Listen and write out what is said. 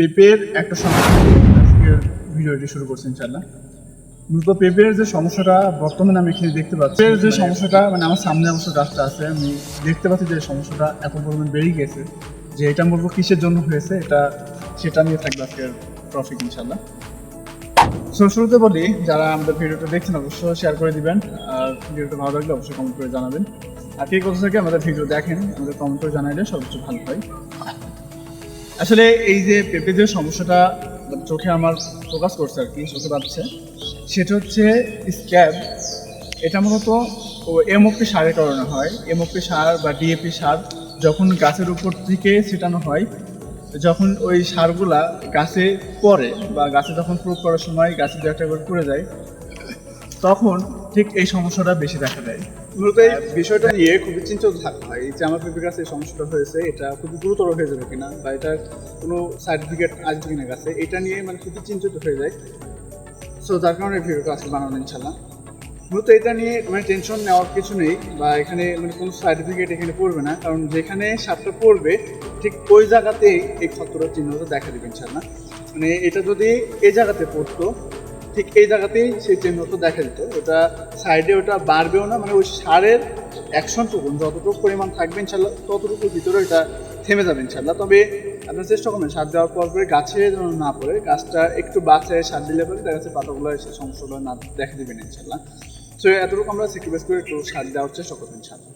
পেঁপের একটা সমস্যা নিয়ে আজকের ভিডিওটি শুরু করছি ইনশাআল্লাহ। মূলত পেঁপের যে সমস্যাটা বর্তমানে আমি এখানে দেখতে পাচ্ছি, যে সমস্যাটা মানে আমার সামনে অবশ্য গাছটা আছে, আমি দেখতে পাচ্ছি যে সমস্যাটা এত পরিমাণ বেড়ে গেছে যে এটা মূলত কিসের জন্য হয়েছে সেটা নিয়ে থাকবে আজকের টপিক ইনশাআল্লাহ। শুরুতে বলি, যারা আমাদের ভিডিওটা দেখছেন অবশ্যই শেয়ার করে দিবেন, আর ভিডিওটা ভালো লাগলে অবশ্যই কমেন্ট করে জানাবেন। আর কে কোথা থেকে আমাদের ভিডিও দেখেন আমাদের কমেন্ট করে জানাইলে সবকিছু ভালো হয়। আসলে এই যে পেঁপে যে সমস্যাটা চোখে আমার ফোকাস করছে আর কি, চোখে বাঁধছে, সেটা হচ্ছে স্ক্যাব। এটা মূলত এমওপি সারের কারণে হয়। এমওপি সার বা ডিএপি সার যখন গাছের উপর থেকে ছিটানো হয়, যখন ওই সারগুলা গাছে পড়ে বা গাছে যখন প্রয়োগ করার সময় গাছে দু একটা করে পড়ে যায়, তখন ঠিক এই সমস্যাটা বেশি দেখা দেয়। মূলত এই বিষয়টা নিয়ে খুবই চিন্তিত থাকা হয় যে আমার পেঁপে গাছে এই সমস্যাটা হয়েছে, এটা খুবই গুরুতর হয়ে যাবে কিনা বা এটার কোনো সার্টিফিকেট আসবে কিনা গাছে, এটা নিয়ে মানে খুবই চিন্তিত হয়ে যায়। সো যার কারণে ভিডিওটা আজকে বানানো ইনশাল্লাহ। মূলত এটা নিয়ে মানে টেনশন নেওয়ার কিছু নেই, বা এখানে মানে কোনো সার্টিফিকেট এখানে পড়বে না, কারণ যেখানে সারটা পড়বে ঠিক ওই জায়গাতেই এই ক্ষতটার চিহ্নটা দেখা দেবে ইনশাল্লাহ। মানে এটা যদি এই জায়গাতে পড়তো, ঠিক এই জায়গাতেই সেই চিহ্নটা দেখা যেত। ওটা সাইডে ওটা বাড়বেও না, মানে ওই সারের অ্যাকশনটুকু যতটুকু পরিমাণ থাকবে ইনশাল্লাহ ততটুকুর ভিতরে এটা থেমে যাবে ইনশাল্লাহ। তবে আপনার চেষ্টা করবেন সার দেওয়ার পর গাছে যেন না পড়ে, গাছটা একটু বাঁচায় সার দিলে পরে দেখা যাচ্ছে পাতাগুলো এসে সমস্যাগুলো না দেখা দেবেন ইনশাল্লাহ। সো এতটুকু আমরা স্যাক্রিফাইস করে একটু সার দেওয়ার চেষ্টা করবেন ইনশাল্লাহ।